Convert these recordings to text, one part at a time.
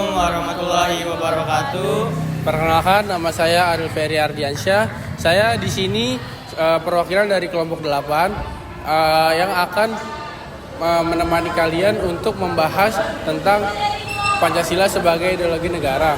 Assalamualaikum warahmatullahi wabarakatuh. Perkenalkan, nama saya Aril Ferry Ardiansyah. Saya di sini perwakilan dari kelompok 8 yang akan menemani kalian untuk membahas tentang Pancasila sebagai ideologi negara.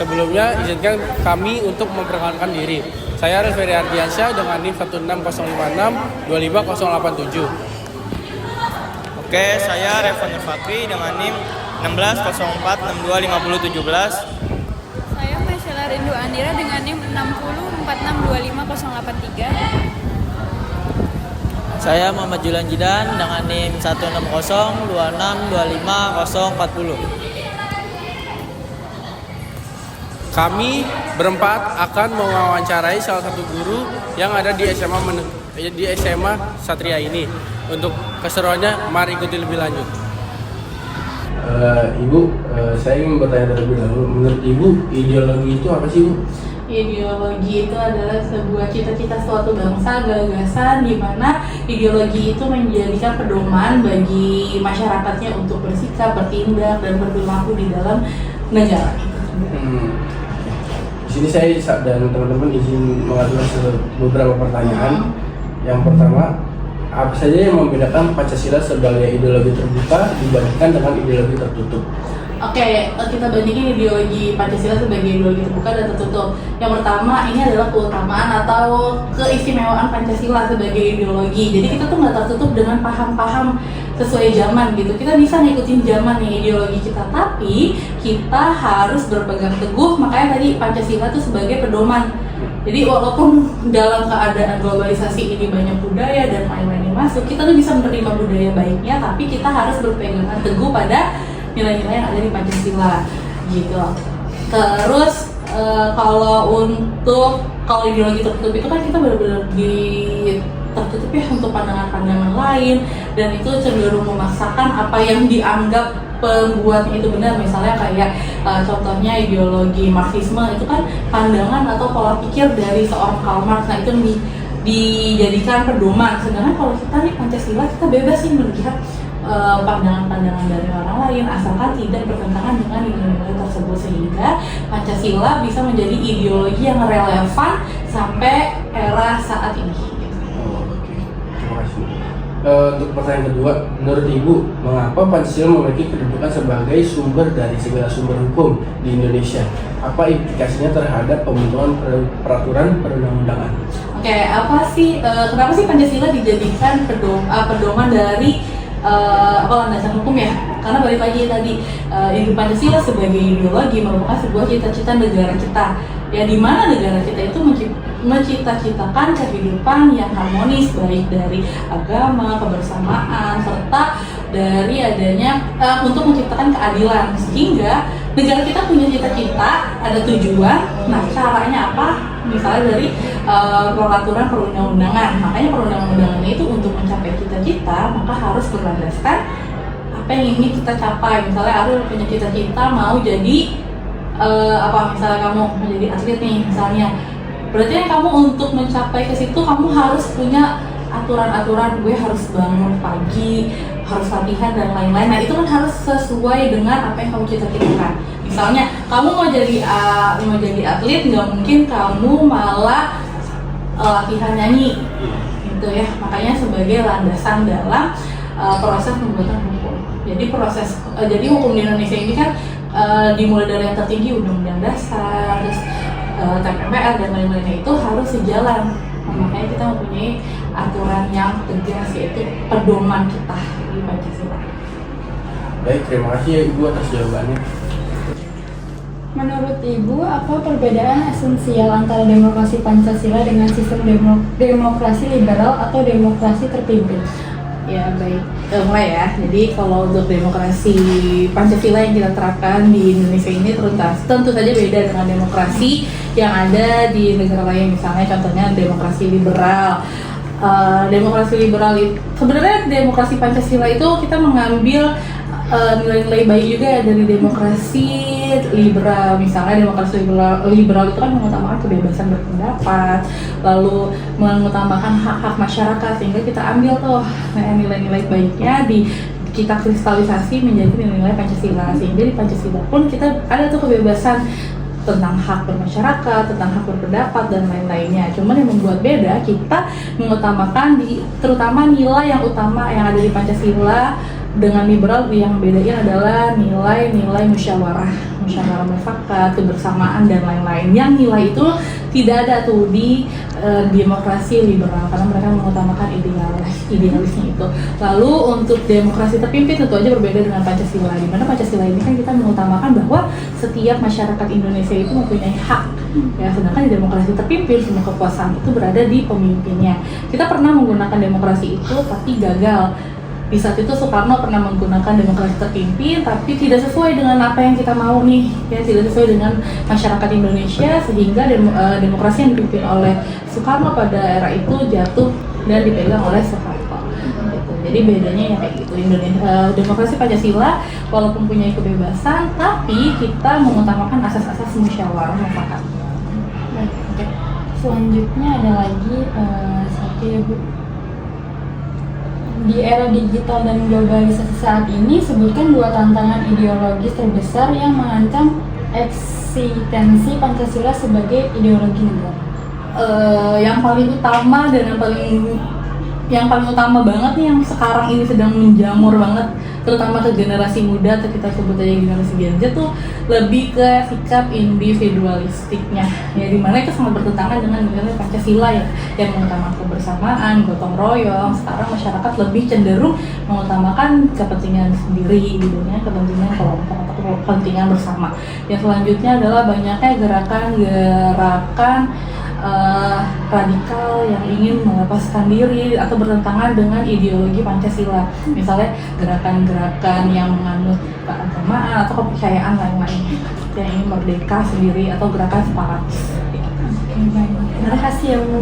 Sebelumnya izinkan kami untuk memperkenalkan diri. Saya Aril Ferry Ardiansyah dengan NIM 16056 25087. Oke, saya Revan Fakri dengan NIM 1604625017. Saya Maisela Rindu Andira dengan NIM 6046250043. Saya Muhammad Julian Jidan dengan NIM 16026250040. Kami berempat akan mewawancarai salah satu guru yang ada di SMA Satria ini. Untuk keseruannya, mari ikuti lebih lanjut. Ibu, saya ingin bertanya terlebih dahulu. Menurut Ibu, ideologi itu apa sih, Bu? Ideologi itu adalah sebuah cita-cita suatu bangsa, gagasan di mana ideologi itu menjadikan pedoman bagi masyarakatnya untuk bersikap, bertindak, dan berperilaku di dalam negara. Di sini saya dan teman-teman izin mengajukan beberapa pertanyaan. Yang pertama, apa saja yang membedakan Pancasila sebagai ideologi terbuka dibandingkan dengan ideologi tertutup? Oke, kita bandingin ideologi Pancasila sebagai ideologi terbuka dan tertutup. Yang pertama, ini adalah keutamaan atau keistimewaan Pancasila sebagai ideologi. Jadi kita tuh nggak tertutup dengan paham-paham sesuai zaman gitu. Kita bisa ngikutin zaman nih ideologi kita, tapi kita harus berpegang teguh. Makanya tadi Pancasila tuh sebagai pedoman. Jadi walaupun dalam keadaan globalisasi ini banyak budaya dan lain-lain yang masuk, kita tuh bisa menerima budaya baiknya, tapi kita harus berpegangan teguh pada nilai-nilai yang ada di Pancasila gitu. Terus kalau ideologi tertutup itu kan kita benar-benar tertutup ya untuk pandangan-pandangan lain, dan itu cenderung memaksakan apa yang dianggap pembuatnya itu benar. Misalnya kayak contohnya ideologi Marxisme itu kan pandangan atau pola pikir dari seorang Karl Marx. Nah itu dijadikan pedoman. Sedangkan kalau kita nih Pancasila, kita bebas sih melihat pandangan-pandangan dari orang lain asalkan tidak bertentangan dengan nilai-nilai tersebut, sehingga Pancasila bisa menjadi ideologi yang relevan sampai era saat ini. Terima kasih. Untuk pertanyaan kedua, menurut Ibu, mengapa Pancasila memiliki kedudukan sebagai sumber dari segala sumber hukum di Indonesia? Apa implikasinya terhadap pembentukan peraturan perundang-undangan? Oke, kenapa sih Pancasila dijadikan pedoman dari landasan hukum ya? Karena balik lagi tadi, Pancasila sebagai ideologi merupakan sebuah cita-cita negara kita. Ya, di mana negara kita itu mencita-citakan kehidupan yang harmonis, baik dari agama, kebersamaan, serta dari adanya untuk menciptakan keadilan, sehingga negara kita punya cita-cita, ada tujuan. Nah, caranya apa? Misalnya dari peraturan perundang-undangan. Makanya perundang-undangan itu untuk mencapai cita-cita, maka harus berlandaskan apa yang ingin kita capai. Misalnya Arul punya cita-cita mau jadi misalnya kamu menjadi atlet nih misalnya, berarti kan kamu untuk mencapai ke situ kamu harus punya aturan-aturan, gue harus bangun pagi, harus latihan dan lain-lain. Nah itu kan harus sesuai dengan apa yang kamu cita-citakan. Misalnya kamu mau jadi atlet, nggak mungkin kamu malah latihan nyanyi gitu ya. Makanya sebagai landasan dalam proses pembuatan hukum. Jadi hukum di Indonesia ini kan dimulai dari yang tertinggi, Undang-Undang Dasar, terus TPPR dan lain-lainnya itu harus sejalan. Makanya kita mempunyai aturan yang tegas, yaitu pedoman kita di Pancasila. Baik, terima kasih ya Ibu atas jawabannya. Menurut Ibu, apa perbedaan esensial antara demokrasi Pancasila dengan sistem demokrasi liberal atau demokrasi terpimpin? Ya baik, mulai ya. Jadi kalau untuk demokrasi Pancasila yang kita terapkan di Indonesia ini tentu saja beda dengan demokrasi yang ada di negara lain. Misalnya contohnya demokrasi liberal. Demokrasi liberal itu sebenarnya demokrasi Pancasila itu kita mengambil nilai-nilai baik juga ya dari demokrasi liberal. Misalnya demokrasi liberal itu kan mengutamakan kebebasan berpendapat, lalu mengutamakan hak-hak masyarakat, sehingga kita ambil tuh nilai-nilai baiknya kita kristalisasi menjadi nilai-nilai Pancasila, sehingga di Pancasila pun kita ada tuh kebebasan tentang hak bermasyarakat, tentang hak berpendapat dan lain-lainnya. Cuman yang membuat beda, kita mengutamakan terutama nilai yang utama yang ada di Pancasila dengan liberal. Yang bedain adalah nilai-nilai musyawarah mufakat, kebersamaan dan lain-lain. Yang nilai itu tidak ada tuh di demokrasi liberal karena mereka mengutamakan idealisnya itu. Lalu untuk demokrasi terpimpin tentu aja berbeda dengan Pancasila, di mana Pancasila ini kan kita mengutamakan bahwa setiap masyarakat Indonesia itu mempunyai hak, ya, sedangkan di demokrasi terpimpin semua kekuasaan itu berada di pemimpinnya. Kita pernah menggunakan demokrasi itu tapi gagal. Di saat itu Soekarno pernah menggunakan demokrasi terpimpin tapi tidak sesuai dengan apa yang kita mau nih, ya, tidak sesuai dengan masyarakat Indonesia, sehingga demokrasi yang dipimpin oleh Soekarno pada era itu jatuh dan dipegang oleh Soeharto. Gitu. Jadi bedanya ya kayak gitu. Demokrasi Pancasila walaupun punya kebebasan tapi kita mengutamakan asas-asas musyawarah mufakat. Oke. Selanjutnya ada lagi satu ya Bu. Di era digital dan globalisasi saat ini, sebutkan 2 tantangan ideologis terbesar yang mengancam eksistensi Pancasila sebagai ideologi negara. Yang paling utama dan yang paling utama banget nih yang sekarang ini sedang menjamur banget, terutama ke generasi muda atau kita sebut aja generasi Gen Z tuh lebih ke sikap individualistiknya, ya, dimana itu sangat bertentangan dengan nilai Pancasila ya, yang mengutamakan kebersamaan, gotong royong. Sekarang masyarakat lebih cenderung mengutamakan kepentingan sendiri gitu ya, kepentingan kelompok atau kepentingan bersama. Yang selanjutnya adalah banyaknya gerakan radikal yang ingin melepaskan diri atau bertentangan dengan ideologi Pancasila. Misalnya gerakan-gerakan yang menganut keagamaan atau kepercayaan lain-lain yang ingin merdeka sendiri atau gerakan separatis. Terima kasih ya Bu.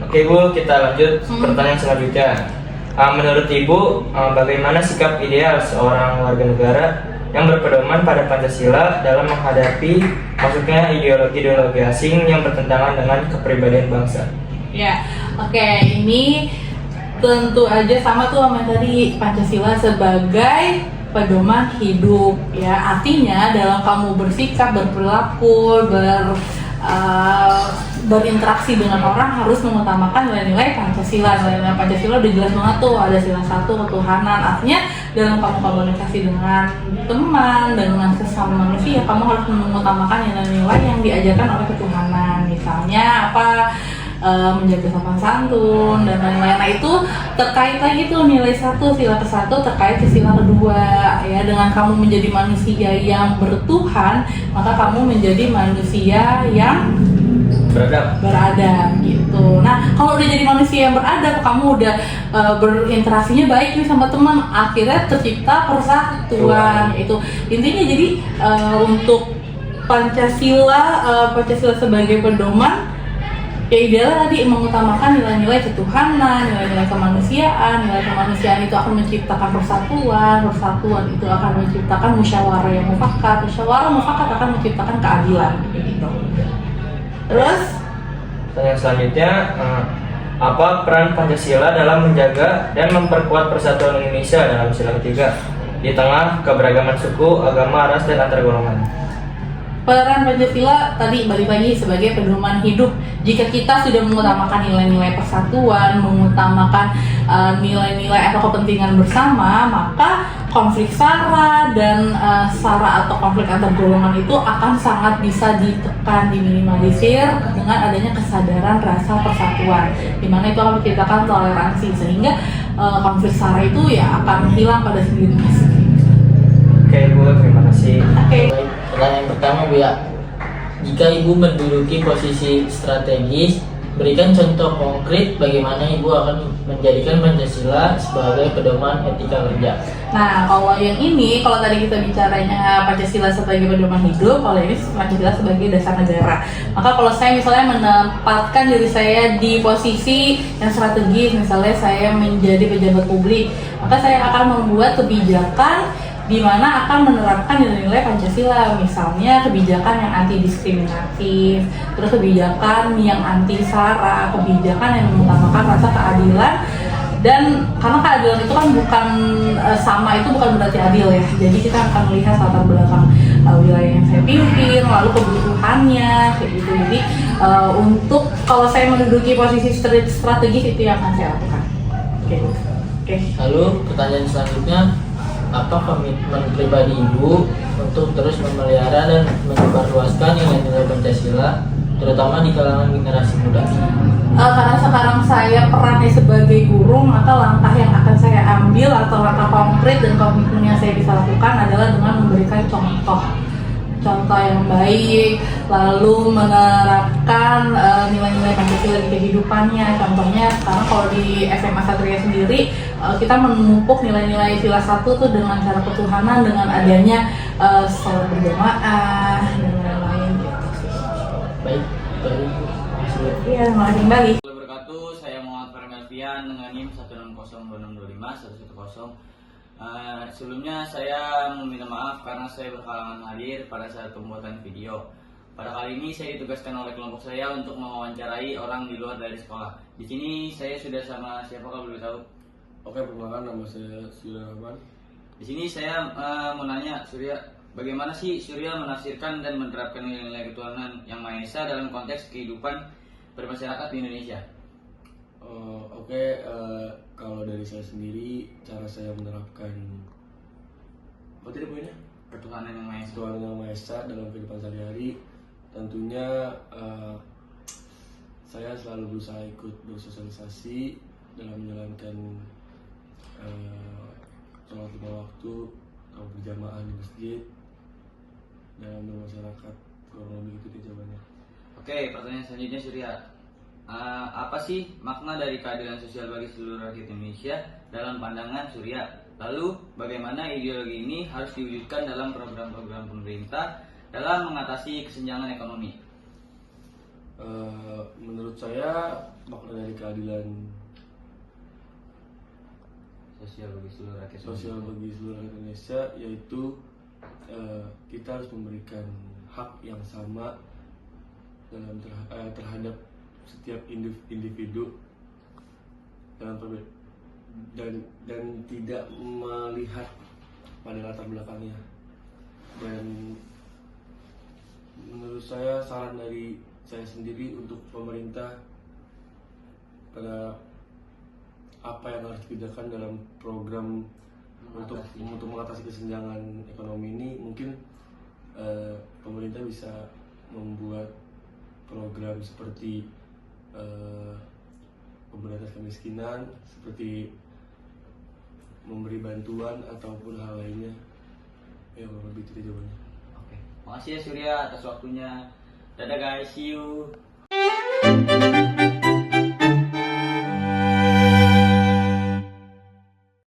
Oke Bu, kita lanjut pertanyaan selanjutnya. Menurut Ibu, bagaimana sikap ideal seorang warga negara yang berpedoman pada Pancasila dalam menghadapi masuknya ideologi-ideologi asing yang bertentangan dengan kepribadian bangsa? Ya, oke, ini tentu aja sama tuh sama tadi, Pancasila sebagai pedoman hidup, ya. Artinya dalam kamu bersikap, berperilaku, berinteraksi dengan orang harus mengutamakan nilai-nilai Pancasila. Nilai-nilai Pancasila udah jelas banget tuh, ada sila 1 ketuhanan. Artinya dalam kamu komunikasi dengan teman, dengan sesama manusia, kamu harus mengutamakan nilai-nilai yang diajarkan oleh ketuhanan. Misalnya apa? Menjaga sopan santun dan lain-lain. Nah itu terkait lagi tuh nilai 1, sila ke-1 terkait ke sila ke-2, ya. Dengan kamu menjadi manusia yang bertuhan, maka kamu menjadi manusia yang beradab gitu. Nah kalau udah jadi manusia yang beradab, kamu udah berinteraksinya baik nih sama teman, akhirnya tercipta persatuan. Itu intinya. Jadi untuk Pancasila sebagai pedoman, ya idealnya tadi mengutamakan nilai-nilai ketuhanan, nilai-nilai kemanusiaan. Nilai kemanusiaan itu akan menciptakan persatuan itu akan menciptakan musyawarah yang mufakat akan menciptakan keadilan gitu. Terus pertanyaan selanjutnya, apa peran Pancasila dalam menjaga dan memperkuat persatuan Indonesia dalam sila ketiga di tengah keberagaman suku, agama, ras, dan antar golongan? peran Pancasila tadi balik lagi sebagai pedoman hidup. Jika kita sudah mengutamakan nilai-nilai persatuan, mengutamakan nilai-nilai atau kepentingan bersama, maka konflik SARA dan SARA atau konflik antar golongan itu akan sangat bisa ditekan, diminimalisir dengan adanya kesadaran rasa persatuan, dimana itu akan menciptakan toleransi sehingga konflik SARA itu ya akan hilang pada sendirinya. Oke Bu, terima kasih. Oke. Pertanyaan pertama Bu ya, jika Ibu menduduki posisi strategis, berikan contoh konkret bagaimana Ibu akan menjadikan Pancasila sebagai pedoman etika kerja. Nah, kalau yang ini, kalau tadi kita bicaranya Pancasila sebagai pedoman hidup, kalau ini Pancasila sebagai dasar negara. Maka kalau saya misalnya menempatkan diri saya di posisi yang strategis, misalnya saya menjadi pejabat publik, maka saya akan membuat kebijakan di mana akan menerapkan nilai-nilai Pancasila, misalnya kebijakan yang anti diskriminatif, terus kebijakan yang anti SARA, kebijakan yang mengutamakan rasa keadilan Dan karena keadilan itu kan bukan sama itu bukan berarti adil ya. Jadi kita akan melihat latar belakang wilayah yang saya pimpin, lalu kebutuhannya kayak gitu. Jadi untuk kalau saya menduduki posisi strategis itu yang akan saya lakukan. Oke. Lalu pertanyaan selanjutnya, apa komitmen pribadi Ibu untuk terus memelihara dan menyebarluaskan nilai-nilai Pancasila, terutama di kalangan generasi muda? Karena sekarang saya perannya sebagai guru, maka langkah yang akan saya ambil atau langkah konkret dan komitmen yang saya bisa lakukan adalah dengan memberikan contoh yang baik, lalu menerapkan nilai-nilai Pancasila di kehidupannya. Contohnya sekarang kalau di SMA Satria sendiri kita menumpuk nilai-nilai sila 1 tuh dengan cara ketuhanan, dengan adanya sholat berjamaah dan lain-lain gitu sih. Baik, Iya, terima kasih kembali. Assalamualaikum warahmatullahi wabarakatuh. Saya Muhammad Farhan Alfian dengan NIM 16026251110. Sebelumnya saya meminta maaf karena saya berhalangan hadir pada saat pembuatan video. Pada kali ini saya ditugaskan oleh kelompok saya untuk mewawancarai orang di luar dari sekolah. Di sini saya sudah sama siapa kalau boleh tahu? Oke, perkenalkan, nama saya Surya Rahman. Di sini saya mau nanya Surya, bagaimana sih Surya menafsirkan dan menerapkan nilai-nilai ketuhanan yang Maha Esa dalam konteks kehidupan bermasyarakat di Indonesia? Kalau dari saya sendiri, cara saya menerapkan Apa tadi poinnya? Ketuhanan yang Maha Esa. Ketuhanan yang Maha Esa dalam kehidupan sehari-hari, tentunya saya selalu berusaha ikut bersosialisasi dalam menjalankan sholat 5 waktu atau berjamaah di masjid dalam bermasyarakat. Kurang lebih itu dia jawabannya. Oke, pertanyaan selanjutnya Surya. Apa sih makna dari keadilan sosial bagi seluruh rakyat Indonesia dalam pandangan Surya? Lalu, bagaimana ideologi ini harus diwujudkan dalam program-program pemerintah dalam mengatasi kesenjangan ekonomi? Menurut saya, makna dari keadilan Sosial bagi seluruh rakyat Indonesia yaitu kita harus memberikan hak yang sama terhadap setiap individu dan tidak melihat pada latar belakangnya. Dan menurut saya, saran dari saya sendiri untuk pemerintah pada apa yang harus dikerjakan dalam program untuk mengatasi kesenjangan ekonomi ini, mungkin pemerintah bisa membuat program seperti pemberantasan kemiskinan, seperti memberi bantuan ataupun hal lainnya. Ya, lebih itu jawabannya. Oke, makasih ya Surya atas waktunya. Dadah guys, see you.